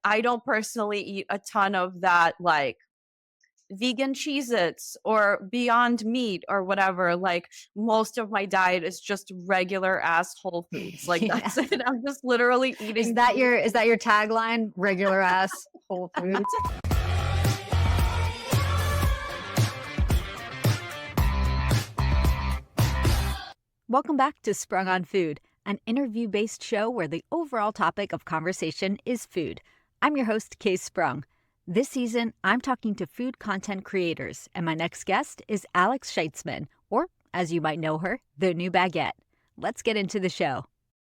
I don't personally eat a ton of that, like vegan Cheez-Its or Beyond Meat or whatever. Like most of my diet is just regular ass Whole Foods. Like Yeah. that's it. I'm just literally Is eating that food. your is that your tagline? Regular ass Whole Foods. Welcome back to Sprung on Food, an interview-based show where the overall topic of conversation is food. I'm your host, Kae Sprung. This season, I'm talking to food content creators, and my next guest is Alex Shytsman, or as you might know her, the new Baguette. Let's get into the show.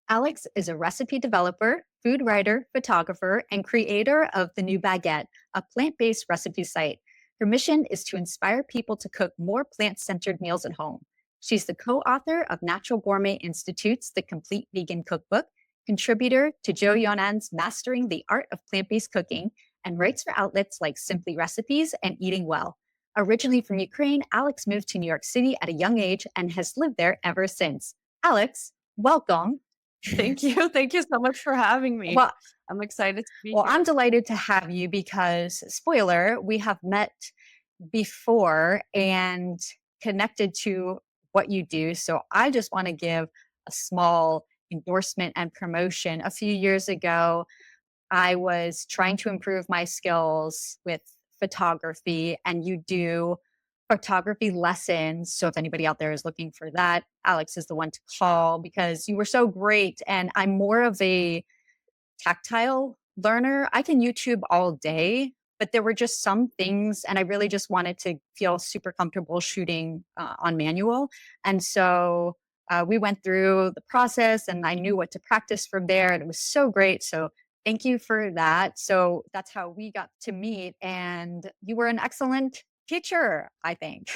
Alex is a recipe developer, food writer, photographer, and creator of The New Baguette, a plant-based recipe site. Her mission is to inspire people to cook more plant-centered meals at home. She's the co-author of Natural Gourmet Institute's The Complete Vegan Cookbook, contributor to Joe Yonan's Mastering the Art of Plant-Based Cooking, and writes for outlets like Simply Recipes and Eating Well. Originally from Ukraine, Alex moved to New York City at a young age and has lived there ever since. Alex, welcome. Thank you. Thank you so much for having me. Well, I'm excited to be well, I'm here. delighted to have you because, spoiler, we have met before and connected to what you do. So I just want to give a small endorsement and promotion. A few years ago, I was trying to improve my skills with photography, and you do photography lessons. So if anybody out there is looking for that, Alex is the one to call because you were so great. And I'm more of a tactile learner. I can YouTube all day, but there were just some things, and I really just wanted to feel super comfortable shooting on manual. And so we went through the process, and I knew what to practice from there, and it was so great. So thank you for that. So that's how we got to meet, and you were an excellent teacher, I think.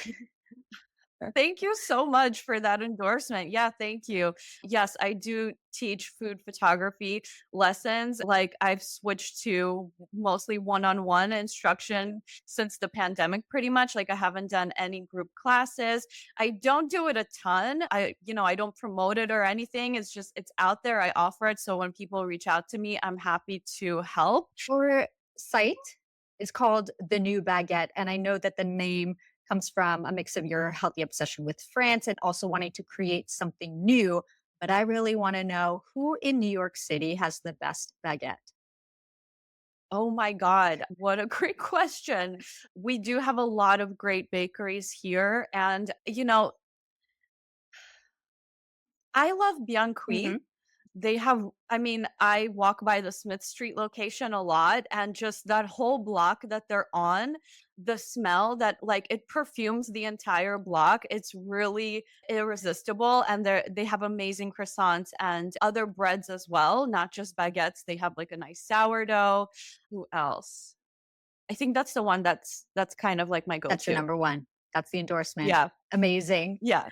Thank you so much for that endorsement. Yeah, thank you. Yes, I do teach food photography lessons. Like I've switched to mostly one-on-one instruction since the pandemic pretty much. Like I haven't done any group classes. I don't do it a ton. I don't promote it or anything. It's just it's out there. I offer it so when people reach out to me, I'm happy to help. Your site is called The New Baguette, and I know that the name comes from a mix of your healthy obsession with France and also wanting to create something new. But I really want to know who in New York City has the best baguette. Oh my God, what a great question. We do have a lot of great bakeries here. And, I love Bianchi. Hmm. They have, I mean, I walk by the Smith Street location a lot, and just that whole block that they're on, the smell that like it perfumes the entire block. It's really irresistible. And they have amazing croissants and other breads as well, not just baguettes. They have like a nice sourdough. Who else? I think that's the one that's kind of like my That's your go-to. number one. That's the endorsement. Yeah. Amazing. Yeah.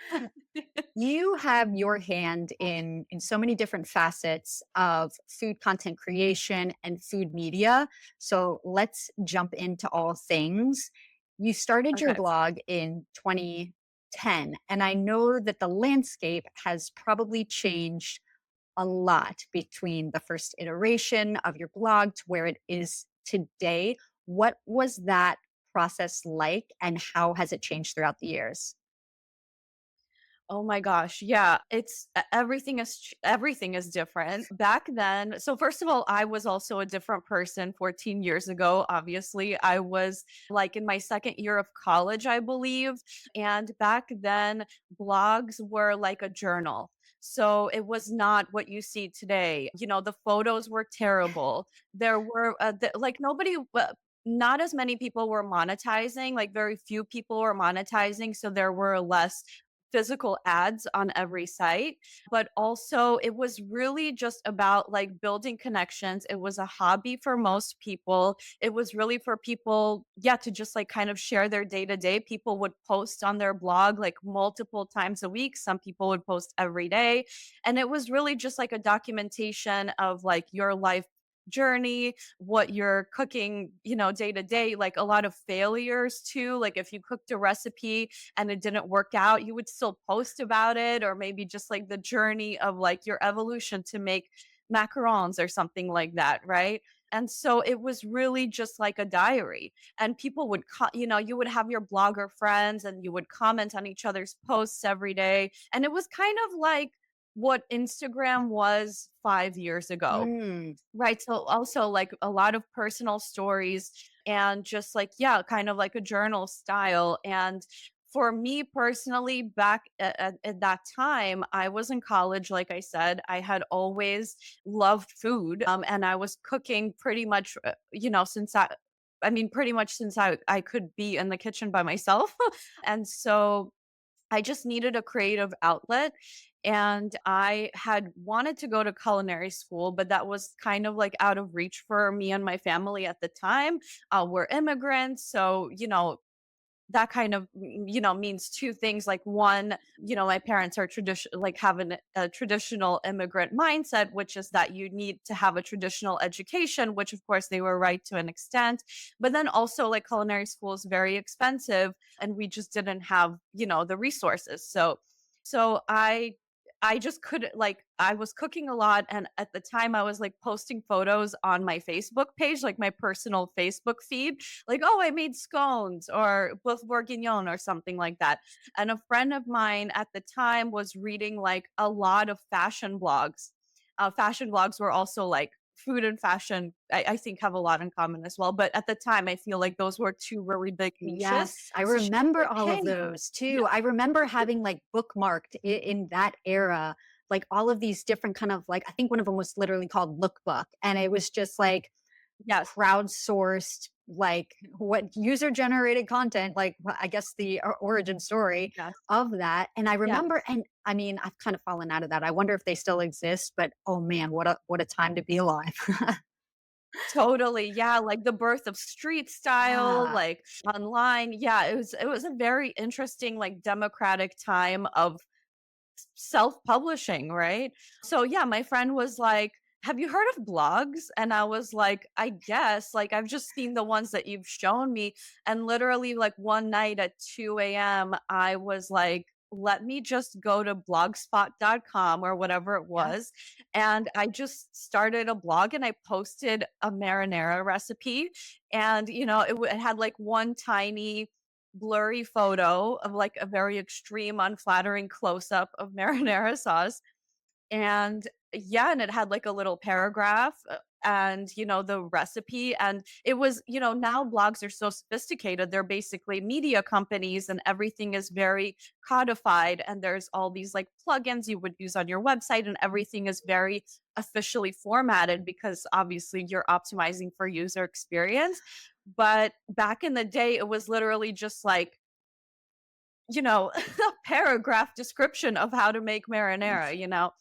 You have your hand in so many different facets of food content creation and food media. So let's jump into all things. You started your Okay. blog in 2010, and I know that the landscape has probably changed a lot between the first iteration of your blog to where it is today. What was that process like, and how has it changed throughout the years? Oh my gosh. Yeah, everything is different. Back then, so first of all, I was also a different person 14 years ago. Obviously, I was like in my second year of college, I believe, and back then blogs were like a journal. So it was not what you see today. The photos were terrible. There were like not as many people were monetizing, like very few people were monetizing, so there were less physical ads on every site, but also it was really just about like building connections. It was a hobby for most people. It was really for people, yeah, to just like kind of share their day to day. People would post on their blog like multiple times a week. Some people would post every day. And it was really just like a documentation of like your life journey, what you're cooking, day to day, like a lot of failures too. Like if you cooked a recipe and it didn't work out, you would still post about it, or maybe just like the journey of like your evolution to make macarons or something like that, right? And so it was really just like a diary. And people would, you would have your blogger friends and you would comment on each other's posts every day. And it was kind of like what Instagram was 5 years ago. Mm, Right, so also, like, a lot of personal stories and just, like, yeah, kind of like a journal style, and for me personally, back at that time, I was in college, like I said, I had always loved food, and I was cooking pretty much, since I mean, pretty much since I could be in the kitchen by myself, and so I just needed a creative outlet, and I had wanted to go to culinary school, but that was kind of like out of reach for me and my family at the time. We're immigrants, so that kind of means two things. Like one, my parents are tradition like have a traditional immigrant mindset, which is that you need to have a traditional education, which of course they were right to an extent. But then also like culinary school is very expensive and we just didn't have the resources. So I just couldn't, like, I was cooking a lot, and at the time, I was, like, posting photos on my Facebook page, like, my personal Facebook feed, like, "Oh, I made scones," or "Boeuf bourguignon," or something like that, and a friend of mine at the time was reading, like, a lot of fashion blogs. Fashion blogs were also, like, food and fashion, I think, have a lot in common as well, but at the time, I feel like those were 2 really big niches, yes, I so she was remember like, all of "Hey." those Yeah. too. I remember having like bookmarked in that era, like all of these different kind of like, I think one of them was literally called Lookbook. And it was just like Yes. crowdsourced, like what user generated content, like I guess the origin story Yes. of that. And I remember, Yes. and I mean, I've kind of fallen out of that. I wonder if they still exist, but oh man, what a time to be alive. Totally, yeah, like the birth of street style, Yeah. like online. Yeah, it was a very interesting, like, democratic time of self-publishing, right? So yeah, my friend was like, "Have you heard of blogs?" And I was like, "I guess, like, I've just seen the ones that you've shown me." And literally, like, one night at 2 a.m., I was like, "Let me just go to blogspot.com," or whatever it Yeah. was, and I just started a blog and I posted a marinara recipe, and, it had, like, one tiny blurry photo of, like, a very extreme, unflattering close-up of marinara sauce, and yeah, and it had, like, a little paragraph, and, the recipe, and it was now blogs are so sophisticated, they're basically media companies, and everything is very codified, and there's all these, like, plugins you would use on your website, and everything is very officially formatted because, obviously, you're optimizing for user experience, but back in the day, it was literally just, like, a paragraph description of how to make marinara.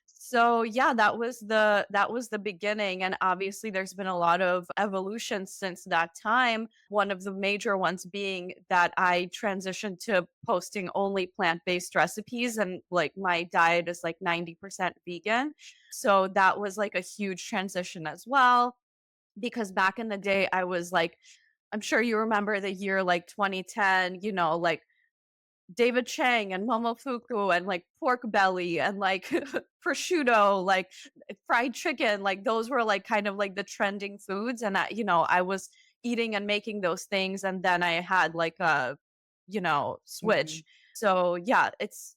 So yeah, that was the beginning, and obviously there's been a lot of evolution since that time. One of the major ones being that I transitioned to posting only plant-based recipes, and like my diet is like 90% vegan. So that was like a huge transition as well, because back in the day I was like, I'm sure you remember the year like 2010, like David Chang and Momofuku and, like, pork belly and, like, prosciutto, like, fried chicken, like, those were, like, kind of, like, the trending foods, and I was eating and making those things, and then I had, like, a, Mhm. switch. So, yeah, it's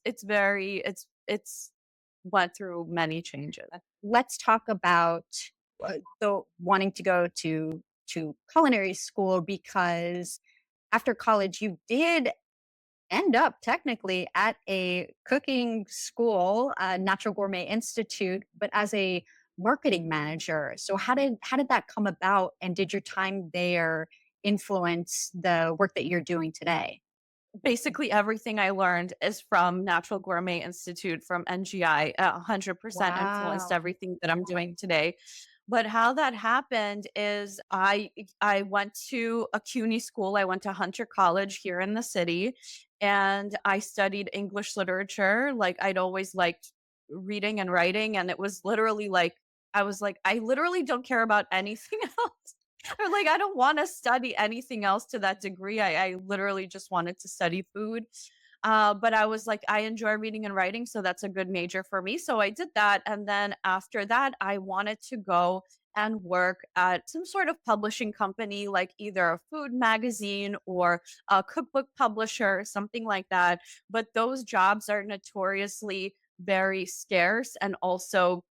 went through many changes. Let's talk about the wanting to go to culinary school because after college you did end up technically at a cooking school, Natural Gourmet Institute, but as a marketing manager. So how did that come about, and did your time there influence the work that you're doing today? Basically everything I learned is from Natural Gourmet Institute, from NGI, 100% influenced Wow. everything that I'm doing today. But how that happened is I went to a CUNY school. I went to Hunter College here in the city, and I studied English literature. Like, I'd always liked reading and writing, and it was literally like I was like, I literally don't care about anything else. Or like, I don't wanna study anything else to that degree. I literally just wanted to study food. But I was like, I enjoy reading and writing, so that's a good major for me. So I did that. And then after that, I wanted to go and work at some sort of publishing company, like either a food magazine or a cookbook publisher, something like that. But those jobs are notoriously very scarce and also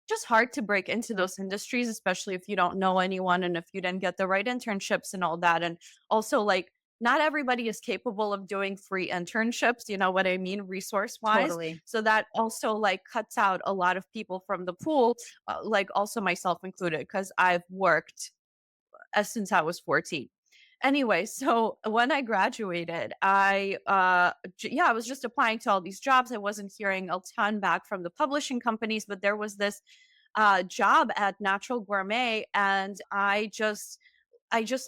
just hard to break into those industries, especially if you don't know anyone and if you didn't get the right internships and all that. And also, like, not everybody is capable of doing free internships, you know what I mean, resource wise. Totally. So that also like cuts out a lot of people from the pool, like also myself included, because I've worked since I was 14. Anyway, so when I graduated, yeah, I was just applying to all these jobs. I wasn't hearing a ton back from the publishing companies, but there was this job at Natural Gourmet, and I just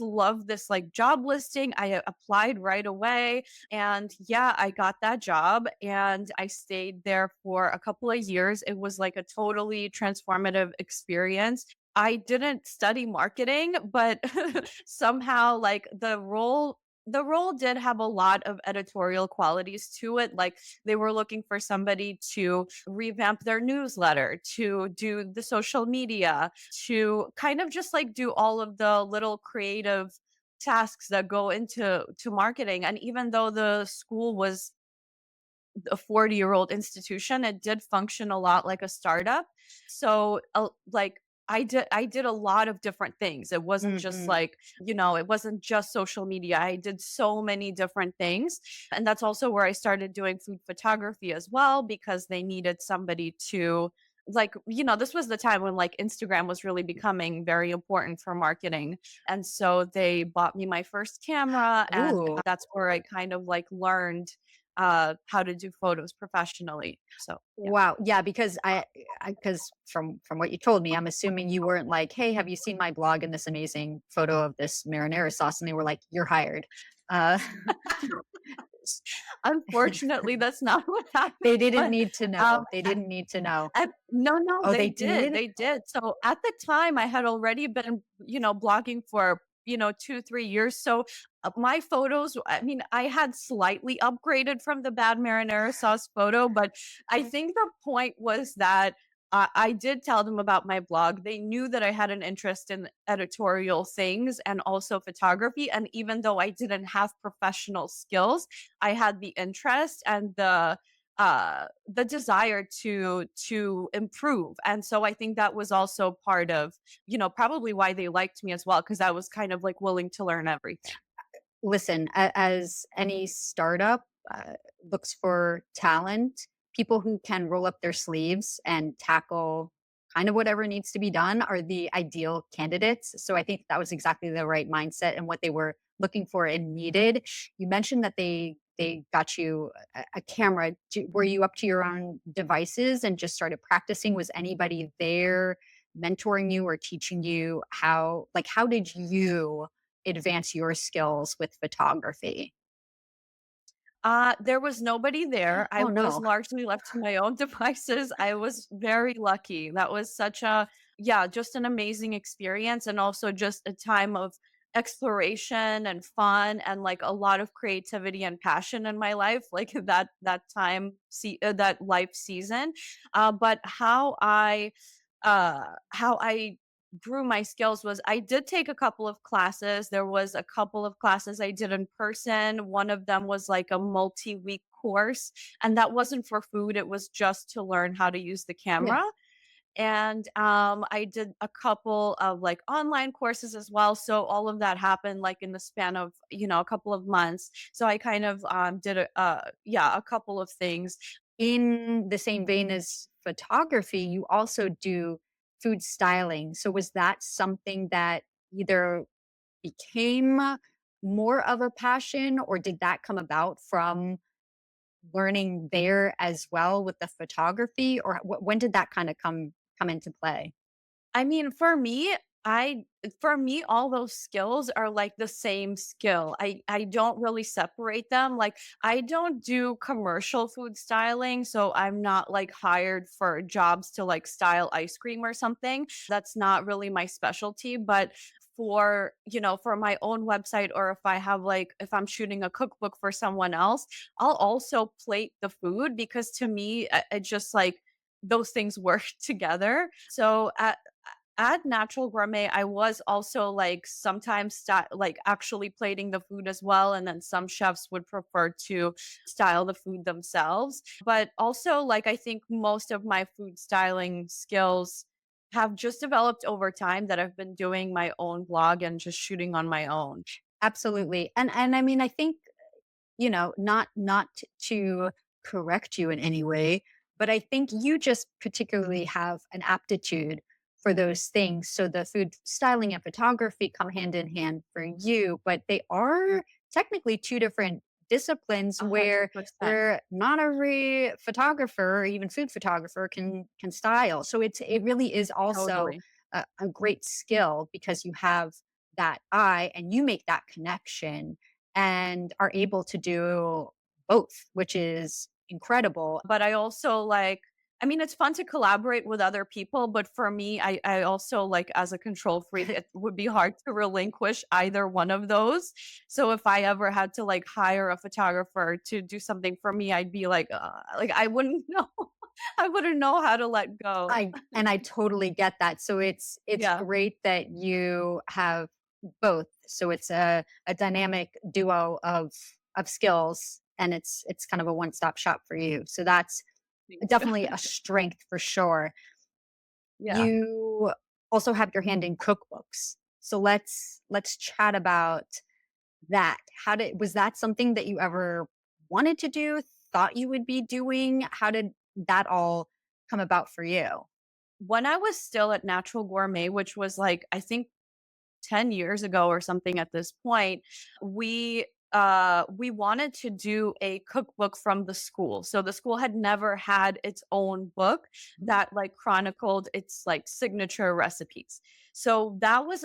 love this like job listing. I applied right away, and yeah, I got that job and I stayed there for a couple of years. It was like a totally transformative experience. I didn't study marketing, but somehow like the role did have a lot of editorial qualities to it. Like they were looking for somebody to revamp their newsletter, to do the social media, to kind of just like do all of the little creative tasks that go into marketing. And even though the school was a 40-year-old institution, it did function a lot like a startup. So, like I did a lot of different things. It wasn't just Hmm. like, it wasn't just social media. I did so many different things. And that's also where I started doing food photography as well because they needed somebody to like, this was the time when like Instagram was really becoming very important for marketing. And so they bought me my first camera, and Ooh. that's where I kind of like learned how to do photos professionally. So, yeah. Wow. Yeah, because because from what you told me, I'm assuming you weren't like, "Hey, have you seen my blog and this amazing photo of this marinara sauce?" And they were like, "You're hired." Uh, Unfortunately, that's not what happened, they didn't but, need to um, know. They didn't need to know. no, no, Oh, they they did, did? they did. So, at the time, I had already been, blogging for, 2, 3 years, so, my photos I mean, I had slightly upgraded from the bad marinara sauce photo, but I think the point was that I did tell them about my blog. They knew that I had an interest in editorial things and also photography, and even though I didn't have professional skills, I had the interest and the desire to improve. And so I think that was also part of, probably why they liked me as well, because I was kind of like willing to learn everything. Listen, as any startup looks for talent, people who can roll up their sleeves and tackle kind of whatever needs to be done are the ideal candidates. So I think that was exactly the right mindset and what they were looking for and needed. You mentioned that they got you a camera. Were you up to your own devices and just started practicing? Was anybody there mentoring you or teaching you how? Like, how did you advance your skills with photography? There was nobody there. I Oh, was no. largely left to my own devices. I was very lucky. That was such a yeah, just an amazing experience and also just a time of exploration and fun and like a lot of creativity and passion in my life, like that life season. But how I grew my skills was I did take a couple of classes. There was a couple of classes I did in person. One of them was like a multi-week course, and that wasn't for food. It was just to learn how to use the Yeah. camera. And I did a couple of like online courses as well. So all of that happened like in the span of, a couple of months. So I kind of did a couple of things. In the same vein as photography, you also do food styling. So was that something that either became more of a passion or did that come about from learning there as well with the photography or when did that kind of come into play? I mean, I for me, all those skills are like the same skill. I don't really separate them. Like I don't do commercial food styling, so I'm not like hired for jobs to like style ice cream or something. That's not really my specialty, but for my own website or if I'm shooting a cookbook for someone else, I'll also plate the food because to me it just like those things work together. So At Natural Gourmet, I was also like sometimes like actually plating the food as well. And then some chefs would prefer to style the food themselves. But also, like, I think most of my food styling skills have just developed over time that I've been doing my own blog and just shooting on my own. Absolutely. And I mean, I think, not to correct you in any way, but I think you just particularly have an aptitude for those things. So the food styling and photography come hand in hand for you, but they are technically two different disciplines hundred where percent. not every photographer or even food photographer can style. So it really is also Totally. a great skill because you have that eye and you make that connection and are able to do both, which is incredible. But I also like, I mean, it's fun to collaborate with other people, but for me, I also like, as a control freak, it would be hard to relinquish either one of those. So if I ever had to like hire a photographer to do something for me, I'd be like I wouldn't know. I wouldn't know how to let go. I totally get that. So it's Yeah. great that you have both. So it's a dynamic duo of skills and it's kind of a one-stop shop for you. So that's Thank you. definitely a strength for sure. Yeah. You also have your hand in cookbooks. So let's chat about that. How did was that something that you ever wanted to do, thought you would be doing? How did that all come about for you? When I was still at Natural Gourmet, which was like, I think 10 years ago or something at this point, we wanted to do a cookbook from the school. So the school had never had its own book that like chronicled its like signature recipes. So that was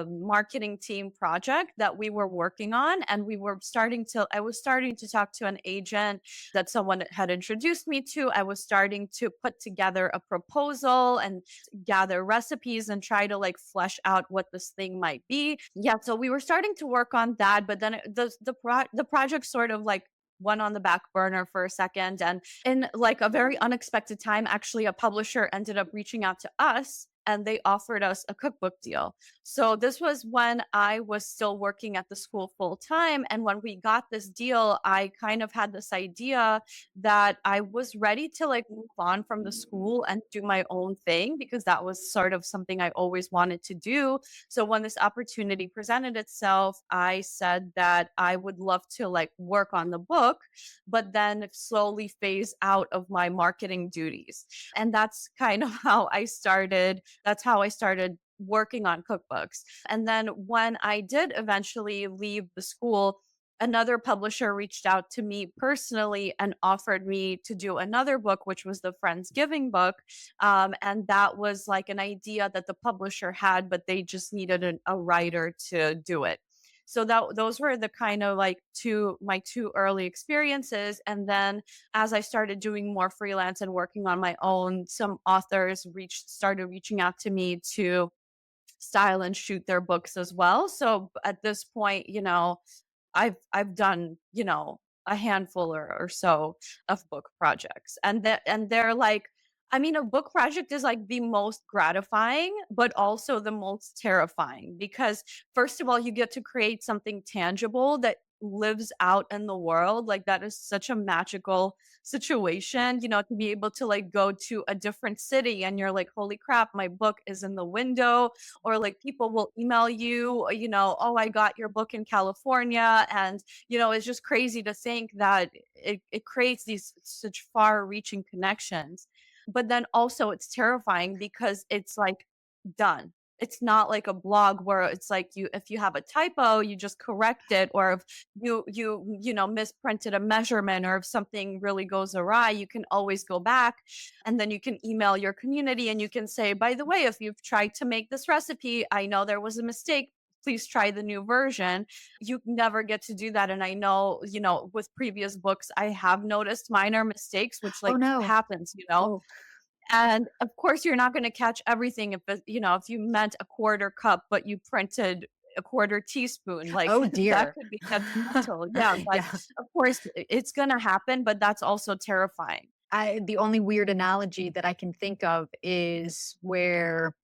marketing team project that we were working on, and I was starting to talk to an agent that someone had introduced me to. I was starting to put together a proposal and gather recipes and try to like flesh out what this thing might be. Yeah, so we were starting to work on that, but then the project sort of like went on the back burner for a second, and in like a very unexpected time, actually a publisher ended up reaching out to us and they offered us a cookbook deal. So this was when I was still working at the school full time, and when we got this deal, I kind of had this idea that I was ready to like move on from the school and do my own thing, because that was sort of something I always wanted to do. So when this opportunity presented itself, I said that I would love to like work on the book, but then slowly phase out of my marketing duties. And that's kind of how I started. That's how I started working on cookbooks. And then when I did eventually leave the school, another publisher reached out to me personally and offered me to do another book, which was the Friendsgiving book. And that was like an idea that the publisher had, but they just needed a writer to do it. So those were the kind of like my two early experiences. And then as I started doing more freelance and working on my own, some authors started reaching out to me to style and shoot their books as well. So at this point, I've done, a handful or so of book projects. And they're like, I mean, a book project is like the most gratifying, but also the most terrifying, because first of all, you get to create something tangible that lives out in the world. Like that is such a magical situation, to be able to like go to a different city and you're like, holy crap, my book is in the window. Or like people will email you, oh, I got your book in California. And, it's just crazy to think that it creates these such far reaching connections. But then also it's terrifying because it's like done. It's not like a blog where it's like, if you have a typo, you just correct it, or if misprinted a measurement, or if something really goes awry, you can always go back, and then you can email your community and you can say, by the way, if you've tried to make this recipe, I know there was a mistake, please try the new version. You never get to do that. And I know, with previous books, I have noticed minor mistakes, which Oh like no. happens. Oh, And of course, you're not going to catch everything if you meant a quarter cup, but you printed a quarter teaspoon, like oh that dear. could be detrimental. Yeah. But Yeah. of course, it's going to happen, but that's also terrifying. The only weird analogy that I can think of is where,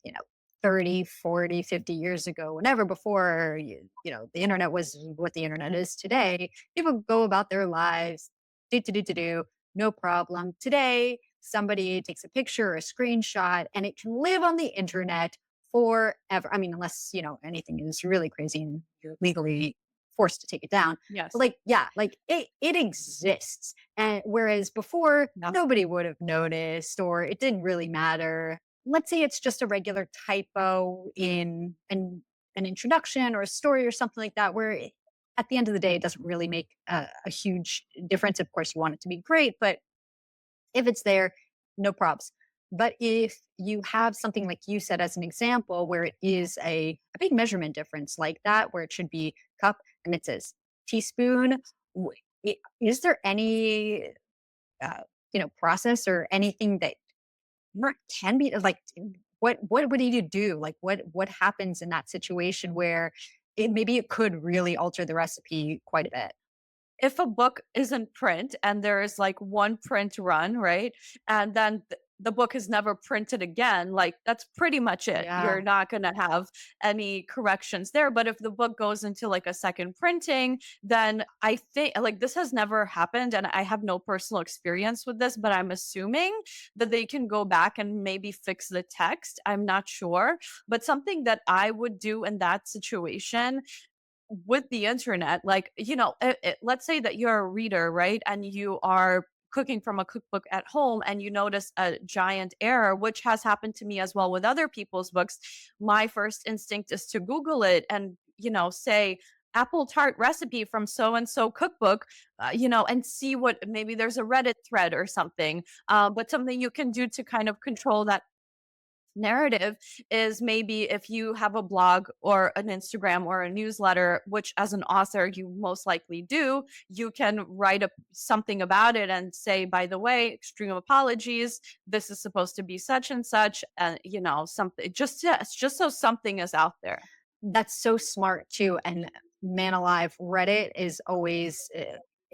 30, 40, 50 years ago, whenever before, the internet was what the internet is today, people go about their lives, do, no problem. Today, somebody takes a picture or a screenshot and it can live on the internet forever. I mean, unless, anything is really crazy and you're legally forced to take it down. But Yes. like, yeah, like it exists. And whereas before, Yeah. nobody would have noticed or it didn't really matter. Let's say it's just a regular typo in an introduction or a story or something like that, where at the end of the day, it doesn't really make a huge difference. Of course, you want it to be great, but if it's there, no props. But if you have something like you said as an example, where it is a big measurement difference like that, where it should be cup and it says teaspoon, is there any process or anything that can be like what would you do? Like what happens in that situation where maybe it could really alter the recipe quite a bit? If a book is in print and there is like one print run, right? And then the book is never printed again, like that's pretty much it. You're Yeah. not going to have any corrections there. But if the book goes into like a second printing, then I think like this has never happened and I have no personal experience with this, but I'm assuming that they can go back and maybe fix the text. I'm not sure. But something that I would do in that situation with the internet, like, let's say that you're a reader, right? And you are cooking from a cookbook at home and you notice a giant error, which has happened to me as well with other people's books. My first instinct is to Google it and, say, apple tart recipe from so and so cookbook, and see what maybe there's a Reddit thread or something. But something you can do to kind of control that narrative is maybe if you have a blog or an Instagram or a newsletter, which as an author you most likely do, you can write something about it and say, by the way, extreme apologies. This is supposed to be such and such, and something just so something is out there. That's so smart too, and man alive, Reddit is always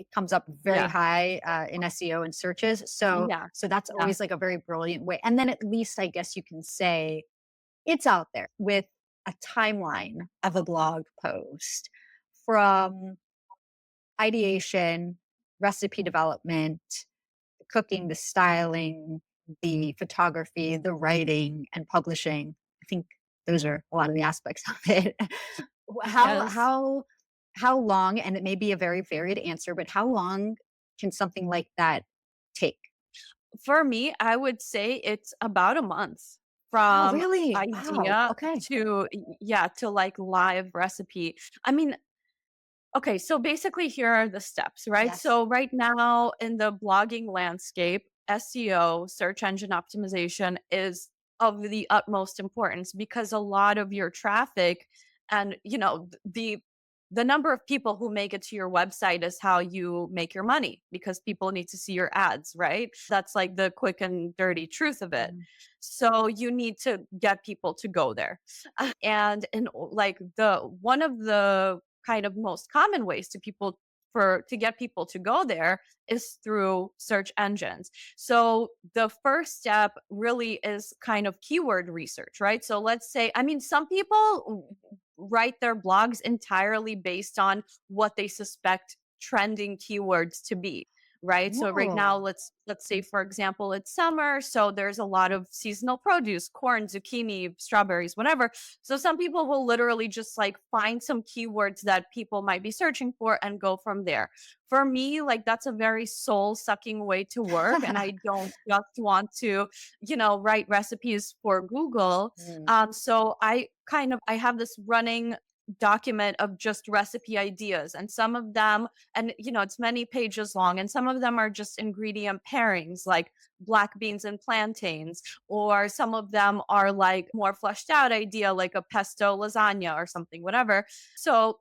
it comes up very Yeah, high in SEO and searches. So yeah, so that's yeah. always like a very brilliant way. And then at least I guess you can say it's out there with a timeline of a blog post from ideation, recipe development, the cooking, the styling, the photography, the writing, and publishing. I think those are a lot of the aspects of it. how Yes. how how long, and it may be a very varied answer, but how long can something like that take? For me, I would say it's about a month Oh, from really? Wow. idea Okay. to yeah, to like live recipe. I mean, okay, so basically here are the steps, right? Yes. So right now in the blogging landscape, SEO, search engine optimization is of the utmost importance because a lot of your traffic and the number of people who make it to your website is how you make your money because people need to see your ads, right? That's like the quick and dirty truth of it. Mhm. So you need to get people to go there. And like the one of the kind of most common ways to get people to go there is through search engines. So the first step really is kind of keyword research, right? So let's say, I mean, some people write their blogs entirely based on what they suspect trending keywords to be, right? So right now Oh. let's say for example it's summer, so there's a lot of seasonal produce, corn, zucchini, strawberries, whatever. So some people will literally just like find some keywords that people might be searching for and go from there. For me, like that's a very soul sucking way to work and I don't just want to, write recipes for Google. Mm. So I have this running document of just recipe ideas and some of them, and it's many pages long, and some of them are just ingredient pairings like black beans and plantains, or some of them are like more fleshed out idea like a pesto lasagna or something, whatever. So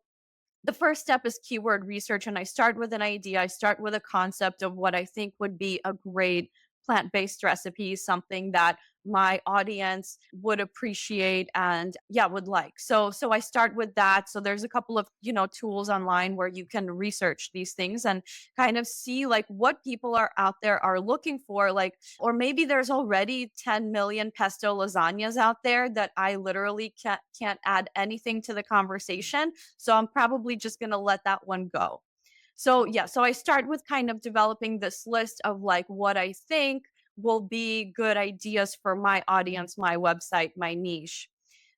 the first step is keyword research, and I start with an idea. I start with a concept of what I think would be a great plant-based recipe, something that my audience would appreciate and yeah, would like. So I start with that. So there's a couple of, tools online where you can research these things and kind of see like what people are out there are looking for, like, or maybe there's already 10 million pesto lasagnas out there that I literally can't add anything to the conversation. So I'm probably just going to let that one go. So yeah, so I start with kind of developing this list of like what I think will be good ideas for my audience, my website, my niche.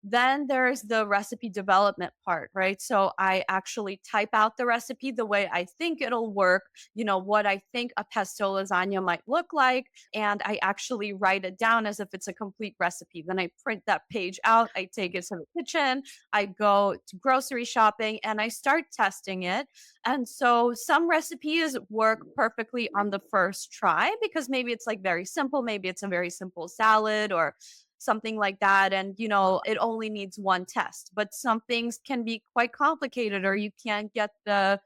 Then there's the recipe development part, right? So I actually type out the recipe the way I think it'll work, what I think a pesto lasagna might look like. And I actually write it down as if it's a complete recipe. Then I print that page out, I take it to the kitchen, I go to grocery shopping, and I start testing it. And so some recipes work perfectly on the first try because maybe it's like very simple, maybe it's a very simple salad or something like that, and it only needs one test. But some things can be quite complicated, or you can't get the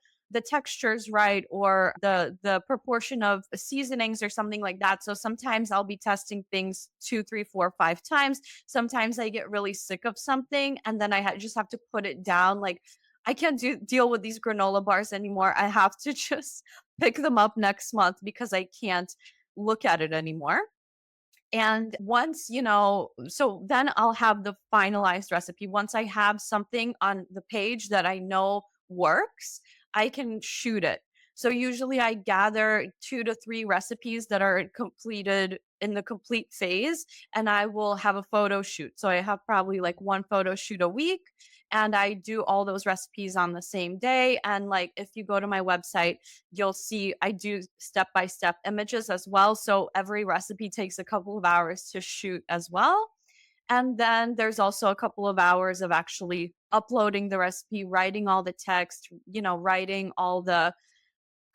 textures right, or the proportion of seasonings or something like that. So sometimes I'll be testing things two, three, four, 5 times. Sometimes I get really sick of something and then just have to put it down. Like, I can't deal with these granola bars anymore. I have to just pick them up next month because I can't look at it anymore. And once, so then I'll have the finalized recipe. Once I have something on the page that I know works, I can shoot it. So usually I gather 2 to 3 recipes that are completed in the complete phase, and I will have a photo shoot. So I have probably like one photo shoot a week, and I do all those recipes on the same day. And like, if you go to my website, you'll see I do step by step images as well. So every recipe takes a couple of hours to shoot as well. And then there's also a couple of hours of actually uploading the recipe, writing all the text, writing all the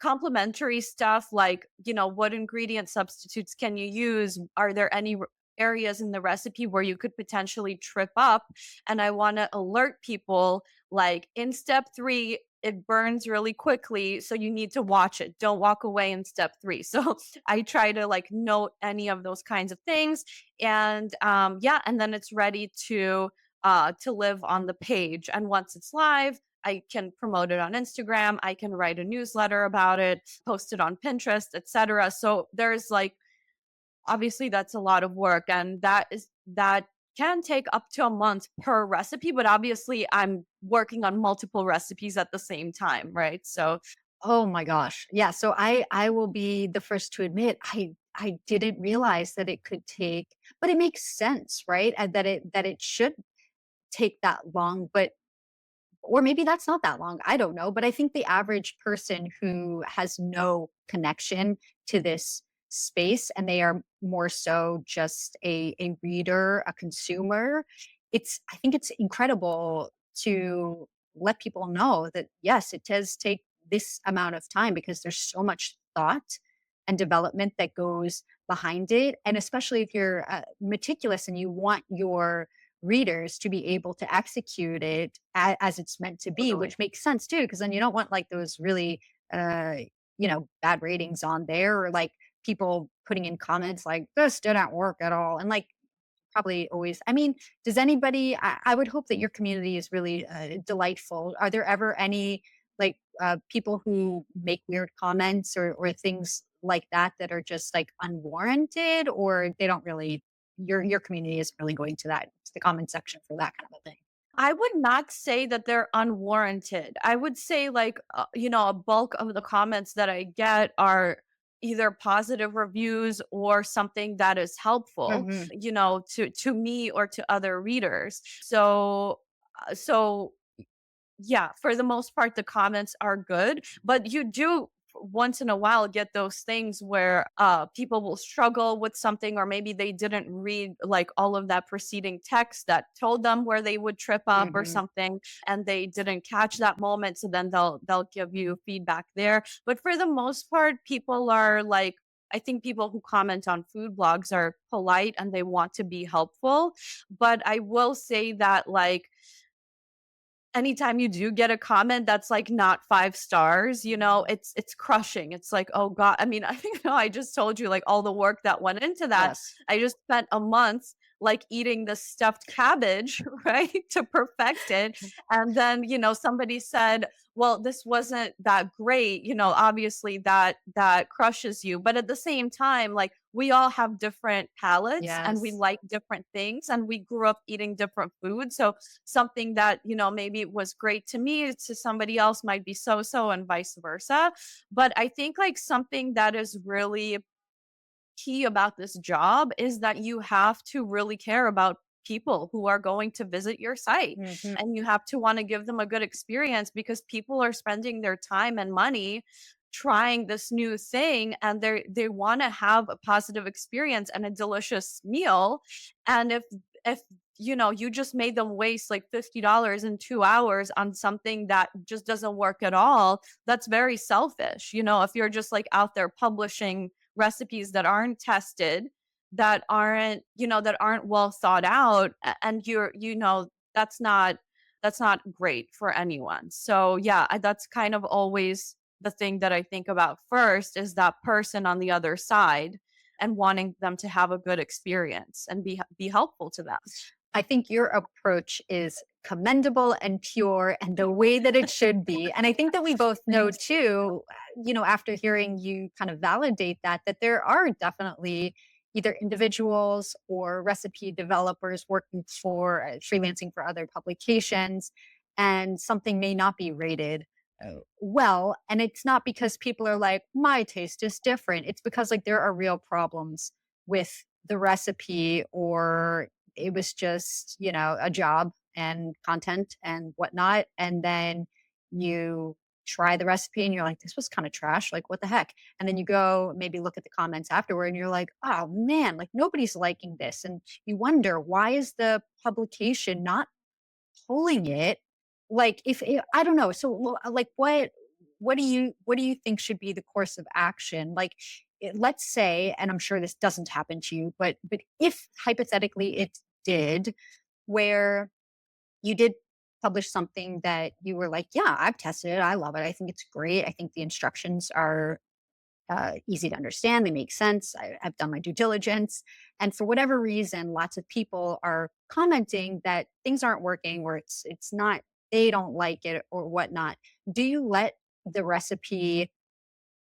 complementary stuff, like, what ingredient substitutes can you use? Are there any areas in the recipe where you could potentially trip up? And I want to alert people, like, in step 3 it burns really quickly, so you need to watch it. Don't walk away in step 3. So I try to like note any of those kinds of things. And yeah, and then it's ready to live on the page. And once it's live, I can promote it on Instagram, I can write a newsletter about it, post it on Pinterest, etc. So there's like, obviously that's a lot of work, and that can take up to a month per recipe, but obviously I'm working on multiple recipes at the same time, right? So Oh my gosh. Yeah, so I will be the first to admit I didn't realize that it could take, but it makes sense, right? And that it should take that long, but or maybe that's not that long. I don't know. But I think the average person who has no connection to this space and they are more so just a reader, a consumer, I think it's incredible to let people know that yes, it does take this amount of time because there's so much thought and development that goes behind it. And especially if you're meticulous and you want your readers to be able to execute it as it's meant to be, totally. which makes sense too, because then you don't want like those really, bad ratings on there or like people putting in comments like this didn't work at all. And like probably always, I mean, does anybody, I would hope that your community is really delightful. Are there ever any like people who make weird comments or things like that are just like unwarranted or they don't really, your community isn't really going to that to the comment section for that kind of a thing? I would not say that they're unwarranted. I would say like, a bulk of the comments that I get are either positive reviews or something that is helpful, Hmm. to me or to other readers. So yeah, for the most part, the comments are good, but you do once in a while get those things where people will struggle with something, or maybe they didn't read like all of that preceding text that told them where they would trip up or Hmm. something, and they didn't catch that moment. So then they'll give you feedback there. But for the most part, people are like, I think people who comment on food blogs are polite and they want to be helpful. But I will say that, like, anytime you do get a comment that's like not 5 stars, it's crushing. It's like, "Oh god." I mean, I just told you like all the work that went into that. Yes. I just spent a month like eating the stuffed cabbage, right, to perfect it. And then, somebody said, "Well, this wasn't that great." Obviously that crushes you. But at the same time, like we all have different palates and we Yes. like different things and we grew up eating different foods. So something that, maybe was great to me to somebody else might be so so and vice versa. But I think like something that is really key about this job is that you have to really care about people who are going to visit your site, Mhm. and you have to want to give them a good experience because people are spending their time and money trying this new thing, and they want to have a positive experience and a delicious meal. And if you just made them waste like $50 in 2 hours on something that just doesn't work at all, that's very selfish. If you're just like out there publishing recipes that aren't tested, that aren't well thought out, and that's not great for anyone. So yeah, that's kind of always the thing that I think about first, is that person on the other side and wanting them to have a good experience and be helpful to them. I think your approach is commendable and pure and the way that it should be. And I think that we both know Thanks. too, after hearing you kind of validate that, that there are definitely either individuals or recipe developers working for freelancing for other publications, and something may not be rated well. And it's not because people are like, my taste is different. It's because like there are real problems with the recipe, or it was just, a job and content and whatnot. And then you try the recipe and you're like, this was kind of trash. Like, what the heck? And then you go maybe look at the comments afterward and you're like, oh man, like nobody's liking this. And you wonder, why is the publication not pulling it? Like, if it, I don't know. So, like, what do you think should be the course of action? Like, let's say, and I'm sure this doesn't happen to you, but if hypothetically it did, where you did publish something that you were like, yeah, I've tested it, I love it, I think it's great, I think the instructions are easy to understand. They make sense. I've done my due diligence. And for whatever reason, lots of people are commenting that things aren't working, or it's not, they don't like it or whatnot. Do you let the recipe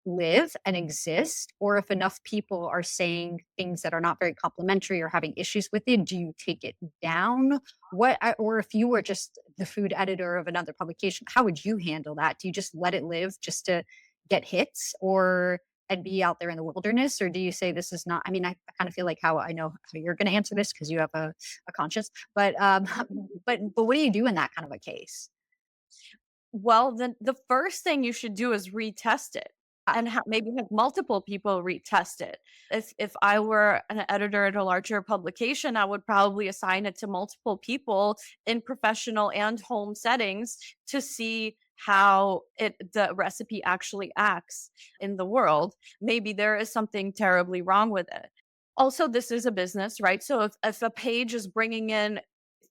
live and exist? Or if enough people are saying things that are not very complimentary or having issues with it, do you take it down? Or if you were just the food editor of another publication, how would you handle that? Do you just let it live just to get hits, or and be out there in the wilderness? Or do you say this is not, I mean, I kind of feel like how I know how you're going to answer this because you have a conscience, but but what do you do in that kind of a case? Well, then the first thing you should do is retest it, Ah, and maybe have multiple people retest it. If I were an editor at a larger publication, I would probably assign it to multiple people in professional and home settings to see how the recipe actually acts in the world. Maybe there is something terribly wrong with it. Also, this is a business, right? So if a page is bringing in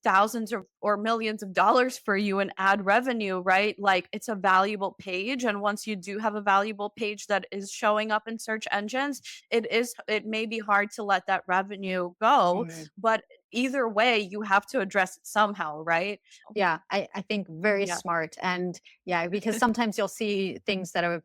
thousands or millions of dollars for you in ad revenue, right? Like it's a valuable page. And once you do have a valuable page that is showing up in search engines, it may be hard to let that revenue go. mhm. But either way, you have to address it somehow, right? Yeah, I think very Yeah. smart. And yeah, because sometimes you'll see things that are,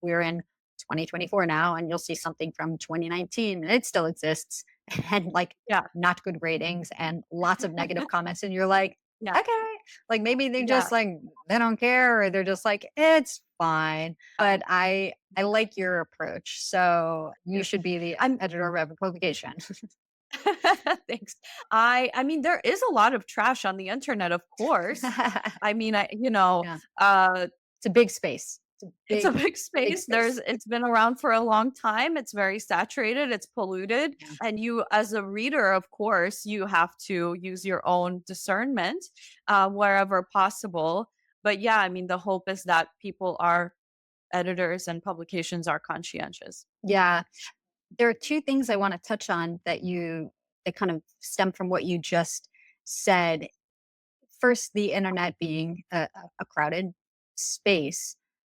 we're in 2024 now, and you'll see something from 2019 and it still exists and like Yeah. not good ratings and lots of negative comments. And you're like, Yeah. okay, like maybe they Yeah. just like, they don't care, or they're just like, it's fine. But I like your approach. So you Yeah. should be the I'm editor of a publication. Thanks. I mean, there is a lot of trash on the internet, of course. I mean, Yeah. uh It's a big space. It's a it's a big, big big space. space. It's been around for a long time. It's very saturated, it's polluted, Yeah. and you as a reader, of course, you have to use your own discernment wherever possible. But yeah, I mean, the hope is that people are editors and publications are conscientious. Yeah. There are two things I want to touch on that kind of stem from what you just said. first, the internet being a crowded space,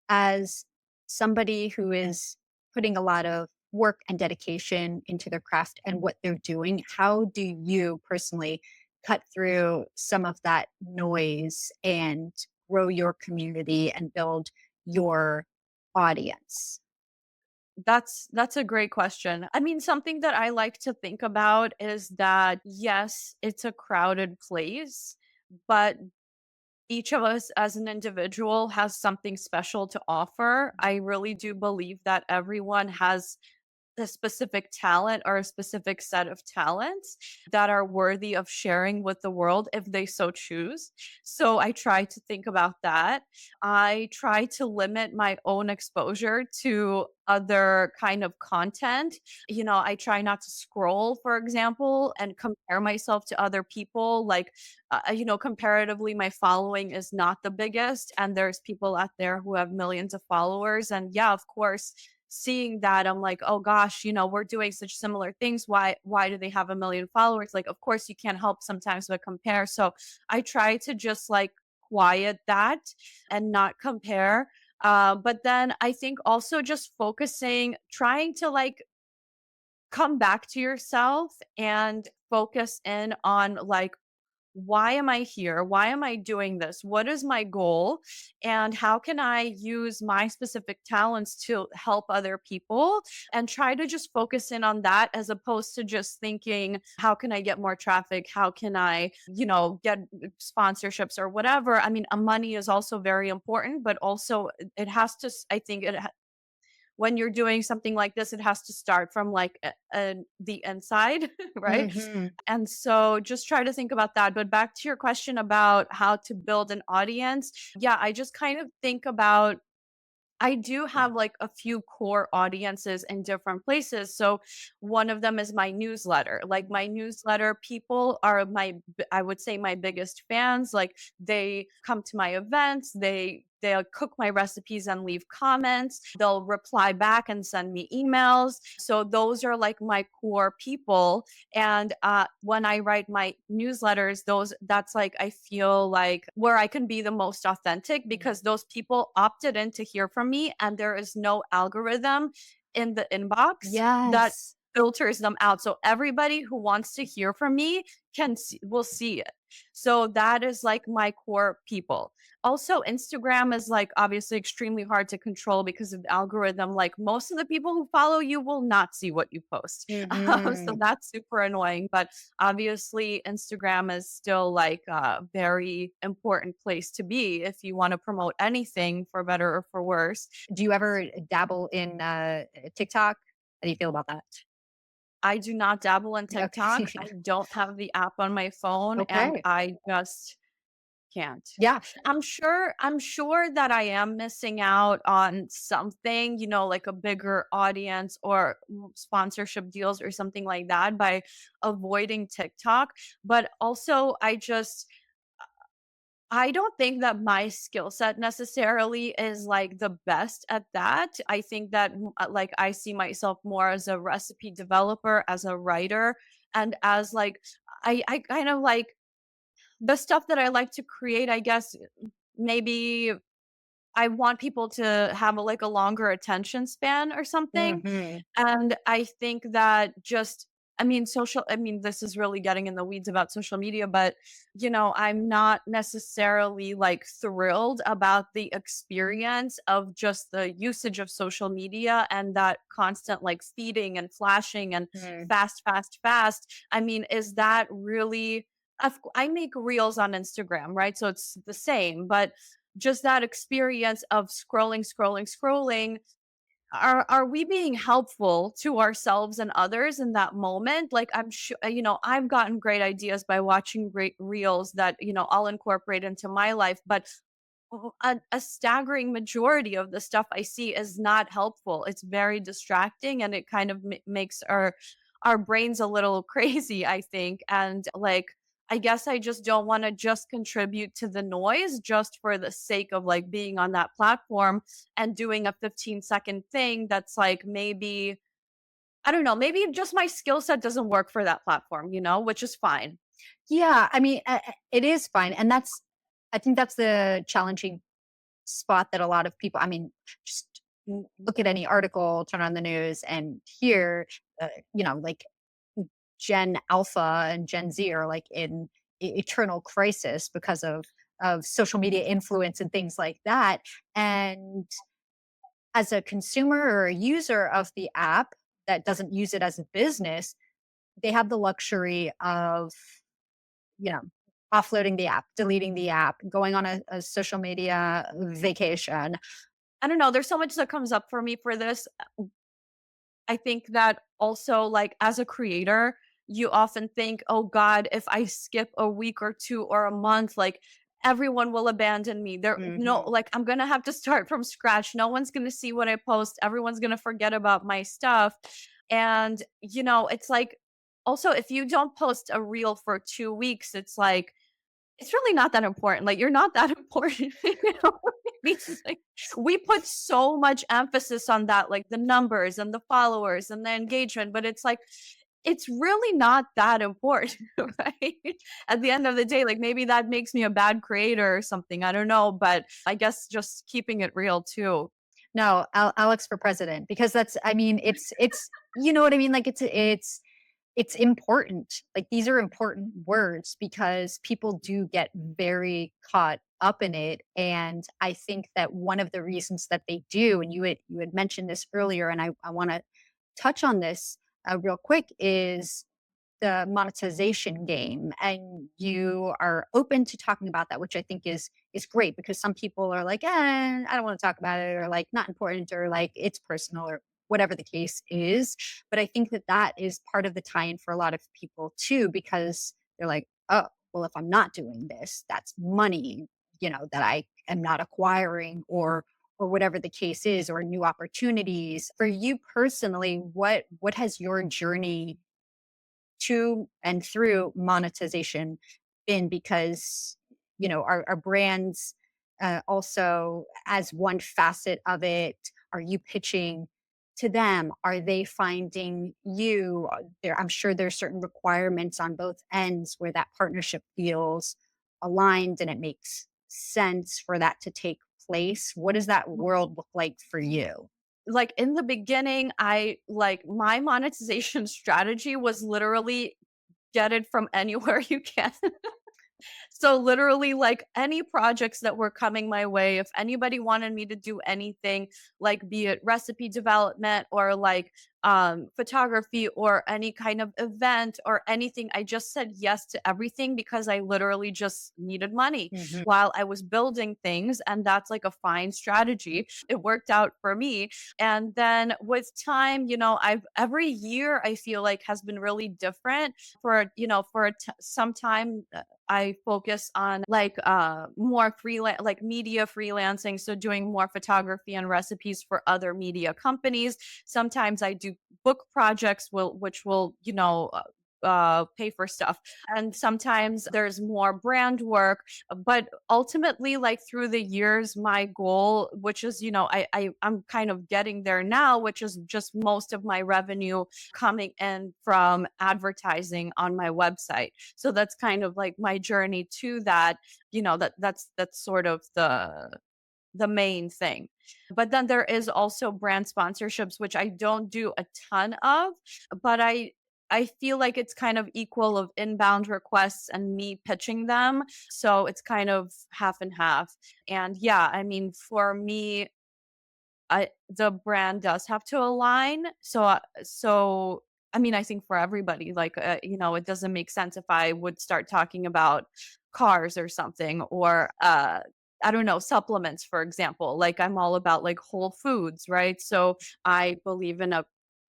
as somebody who is putting a lot of work and dedication into their craft and what they're doing, how do you personally cut through some of that noise and grow your community and build your audience? That's a great question. I mean, something that I like to think about is that yes, it's a crowded place, but each of us as an individual has something special to offer. I really do believe that everyone has a specific talent or a specific set of talents that are worthy of sharing with the world if they so choose. So I try to think about that. I try to limit my own exposure to other kind of content. I try not to scroll, for example, and compare myself to other people. Like, comparatively, my following is not the biggest, and there's people out there who have millions of followers. And yeah, of course, seeing that I'm like, "Oh gosh, we're doing such similar things. Why do they have a million followers?" Like, of course you can't help sometimes but compare. So I try to just like quiet that and not compare. But then I think also just focusing, trying to like come back to yourself and focus in on like, why am I here? Why am I doing this? What is my goal? And how can I use my specific talents to help other people? And try to just focus in on that as opposed to just thinking, how can I get more traffic? How can I, get sponsorships or whatever? I mean, money is also very important, but also it has to, I think when you're doing something like this, it has to start from like the inside, right? Hmm. And so just try to think about that. But back to your question about how to build an audience. Yeah, I just kind of think about I do have like a few core audiences in different places. So one of them is my newsletter. Like my newsletter, people are I would say my biggest fans. Like they come to my events, they'll cook my recipes and leave comments. They'll reply back and send me emails. So those are like my core people. And when I write my newsletters, that's like I feel like where I can be the most authentic because those people opted in to hear from me, and there is no algorithm in the inbox that Yes. filters them out. So everybody who wants to hear from me will see it. So that is like my core people. Also, Instagram is like obviously extremely hard to control because of the algorithm. Like most of the people who follow you will not see what you post. So Hmm. that's super annoying. But obviously, Instagram is still like a very important place to be if you want to promote anything for better or for worse. Do you ever dabble in TikTok? How do you feel about that? I do not dabble in TikTok. Okay. I don't have the app on my phone and Okay. I just can't. Yeah. I'm sure that I am missing out on something, like a bigger audience or sponsorship deals or something like that by avoiding TikTok, but also I don't think that my skill set necessarily is like the best at that. I think that like I see myself more as a recipe developer, as a writer, and as like I kind of like the stuff that I like to create, I guess maybe I want people to have like a longer attention span or something. Hmm. And I think that just I mean, this is really getting in the weeds about social media, but I'm not necessarily like thrilled about the experience of just the usage of social media and that constant like feeding and flashing and Hmm. fast, fast, fast. I mean, is that really I make reels on Instagram, right? So it's the same, but just that experience of scrolling, scrolling, scrolling, are we being helpful to ourselves and others in that moment? Like I'm sure I've gotten great ideas by watching great reels that I'll incorporate into my life, but a staggering majority of the stuff I see is not helpful. It's very distracting and it kind of makes our brains a little crazy, I think. And like I guess I just don't want to just contribute to the noise just for the sake of like being on that platform and doing a 15-second thing that's like maybe I don't know, maybe just my skill set doesn't work for that platform, which is fine. Yeah, I mean, it is fine, and I think that's the challenging spot that a lot of people, I mean, just look at any article, turn on the news, and hear, like Gen Alpha and Gen Z are like in eternal crisis because of social media influence and things like that. And as a consumer or a user of the app that doesn't use it as a business, they have the luxury of, you know, offloading the app, deleting the app, going on a social media vacation. I don't know, there's so much that comes up for me for this. I think that also, like, as a creator, you often think, "Oh god, if I skip a week or 2 or a month, like, everyone will abandon me. There no Mhm. like, I'm gonna have to start from scratch. No one's gonna see what I post. Everyone's gonna forget about my stuff." And, it's like also, if you don't post a reel for 2 weeks, it's like, it's really not that important, like, you're not that important, you know what I mean? Like, we put so much emphasis on that, like, the numbers and the followers and the engagement, but it's like, it's really not that important, right? At the end of the day, like, maybe that makes me a bad creator or something, I don't know, but I guess just keeping it real too. No, Alex for president, because that's, I mean, it's you know what I mean? Like it's important. Like these are important words because people do get very caught up in it. And I think that one of the reasons that they do, and you had mentioned this earlier, and I want to touch on this real quick, is the monetization game, and you are open to talking about that, which I think is great, because some people are like, I don't want to talk about it, or like not important, or like it's personal, or whatever the case is. But I think that that is part of the tie-in for a lot of people too, because they're like, oh, well, if I'm not doing this, that's money, that I am not acquiring, or whatever the case is, or new opportunities. For you personally, what has your journey to and through monetization been? Because our brands, also as one facet of it, are you pitching to them? Are they finding you? I'm sure there's certain requirements on both ends where that partnership feels aligned and it makes sense for that to take place. What does that world look like for you? Like, in the beginning, I like, my monetization strategy was literally get it from anywhere you can. So literally, like, any projects that were coming my way, if anybody wanted me to do anything, like, be it recipe development or like photography or any kind of event or anything, I just said yes to everything because I literally just needed money Mhm. while I was building things. And that's like a fine strategy. It worked out for me. And then with time, I've every year I feel like has been really different. Some time, I focus on like more freelance, like media freelancing, so doing more photography and recipes for other media companies. Sometimes I do book projects which will, pay for stuff. And sometimes there's more brand work. But ultimately, like, through the years, my goal, which is, I'm kind of getting there now, which is just most of my revenue coming in from advertising on my website. So that's kind of like my journey to that. That's sort of the main thing. But then there is also brand sponsorships, which I don't do a ton of, but I feel like it's kind of equal of inbound requests and me pitching them. So it's kind of half and half. And yeah, I mean, for me, the brand does have to align. So I mean, I think for everybody, like, it doesn't make sense if I would start talking about cars or something, or I don't know, supplements, for example. Like, I'm all about like whole foods, right? So I believe in a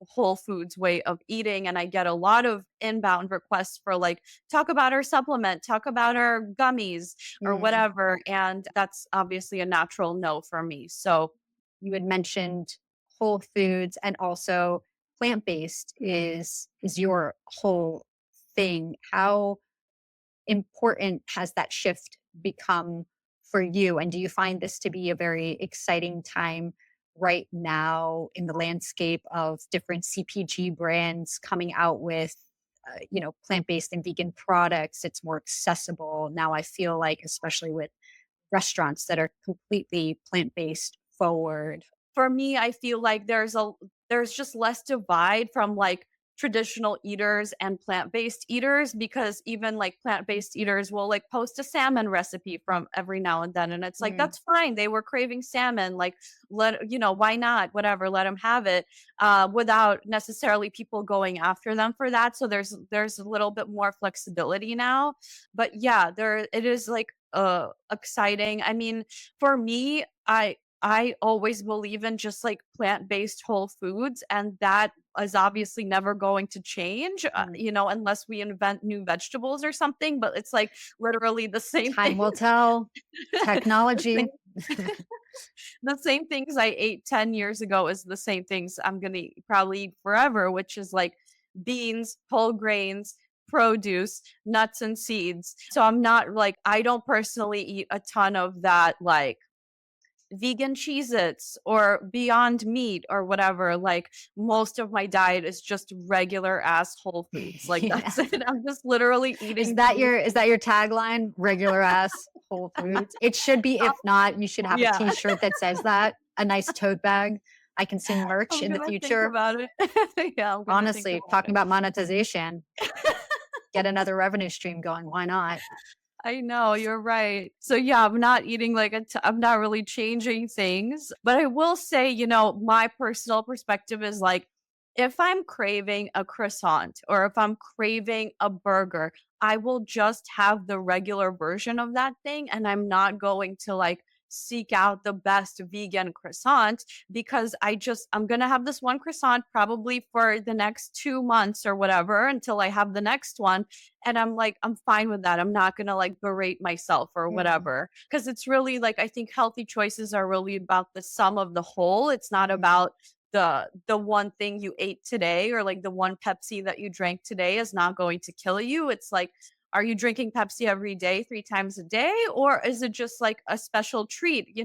whole foods way of eating, and I get a lot of inbound requests for like, talk about our supplement, talk about our gummies or Mm. whatever, and that's obviously a natural no for me. So You had mentioned whole foods, and also plant-based is your whole thing. How important has that shift become for you? And do you find this to be a very exciting time right now in the landscape of different CPG brands coming out with plant-based and vegan products. It's more accessible. Now I feel like, especially with restaurants that are completely plant-based forward. For me, I feel like there's just less divide from like traditional eaters and plant-based eaters, because even like plant-based eaters will like post a salmon recipe from every now and then, and it's like Mm. that's fine. They were craving salmon, like why not? Whatever, let them have it, without necessarily people going after them for that. So there's a little bit more flexibility now. But yeah, there it is like exciting. I mean, for me, I always believe in just like plant-based whole foods, and that is obviously never going to change, Mm. unless we invent new vegetables or something. But it's like literally the same Time thing, will tell. the Technology. same, the same things I ate 10 years ago is the same things I'm gonna probably eat forever, which is like beans, whole grains, produce, nuts, and seeds. So I'm not like, I don't personally eat a ton of that, like vegan Cheez-Its or Beyond Meat or whatever. Like most of my diet is just regular ass whole foods. Like Yeah. that's it. I'm just literally Is eating that things. your tagline? Regular ass Whole Foods. It should be. If not, you should have a Yeah, T-shirt that says that. A nice tote bag. I can see merch I'm in the gonna think future. about it. Yeah, I'm gonna think Honestly, about talking it. about monetization, get another revenue stream going. Why not? I know, you're right. So yeah, I'm not eating like I'm not really changing things, but I will say, my personal perspective is like if I'm craving a croissant or if I'm craving a burger, I will just have the regular version of that thing, and I'm not going to like seek out the best vegan croissant, because I'm going to have this one croissant probably for the next 2 months or whatever until I have the next one, and I'm like, I'm fine with that. I'm not gonna like berate myself or Mm, whatever. Cause it's really like, I think healthy choices are really about the sum of the whole. It's not mm. about the one thing you ate today, or like the one Pepsi that you drank today is not going to kill you. It's like, are you drinking Pepsi every day, 3 times a day? Or is it just like a special treat,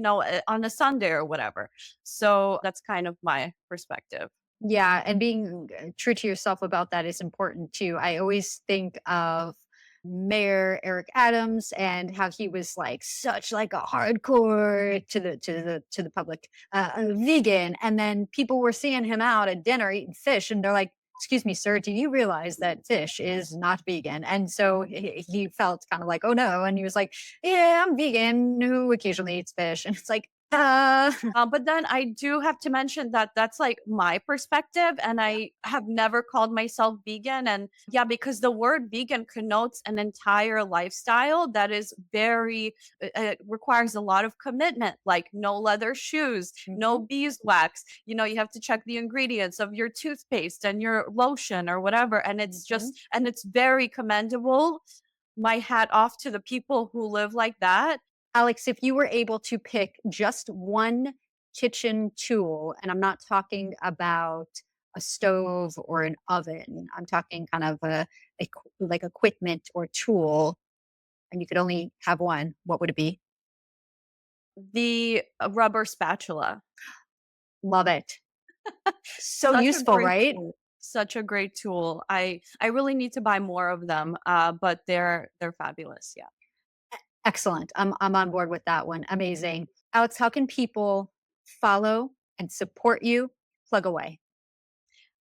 on a Sunday or whatever? So that's kind of my perspective. Yeah, and being true to yourself about that is important too. I always think of Mayor Eric Adams and how he was like such like a hardcore to the public vegan, and then people were seeing him out at dinner eating fish, and they're like, "Excuse me, sir, do you realize that fish is not vegan?" And so he felt kind of like, "Oh no," and he was like, "Yeah, I'm vegan who occasionally eats fish," and it's like, But then I do have to mention that that's like my perspective, and yeah. I have never called myself vegan. And yeah, because the word vegan connotes an entire lifestyle that is it requires a lot of commitment, like no leather shoes, no Mhm, beeswax. You have to check the ingredients of your toothpaste and your lotion or whatever. And mhm. and it's very commendable. My hat off to the people who live like that. Alex, if you were able to pick just one kitchen tool, and I'm not talking about a stove or an oven, I'm talking kind of like equipment or tool, and you could only have one, what would it be? The rubber spatula. Love it. So Such a useful, great right? tool, such a great tool. I really need to buy more of them, but they're fabulous, yeah. Excellent. I'm on board with that one. Amazing. Alex, how can people follow and support you? Plug away.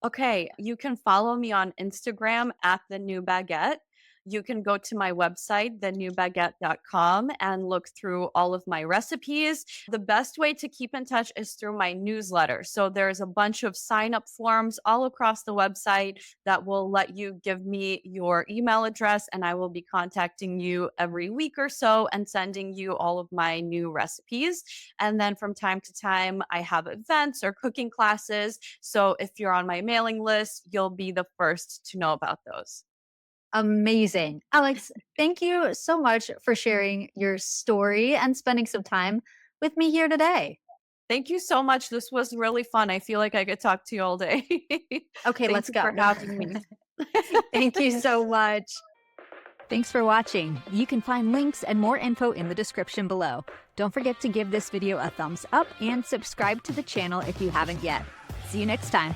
Okay, you can follow me on Instagram at the new baguette. You can go to my website, thenewbaguette.com, and look through all of my recipes. The best way to keep in touch is through my newsletter. So there's a bunch of sign up forms all across the website that will let you give me your email address, and I will be contacting you every week or so and sending you all of my new recipes. And then from time to time, I have events or cooking classes. So if you're on my mailing list, you'll be the first to know about those. Amazing. Alex, thank you so much for sharing your story and spending some time with me here today. Thank you so much. This was really fun. I feel like I could talk to you all day. Okay, Thank let's you for go. having me. Thank you so much. Thanks for watching. You can find links and more info in the description below. Don't forget to give this video a thumbs up and subscribe to the channel if you haven't yet. See you next time.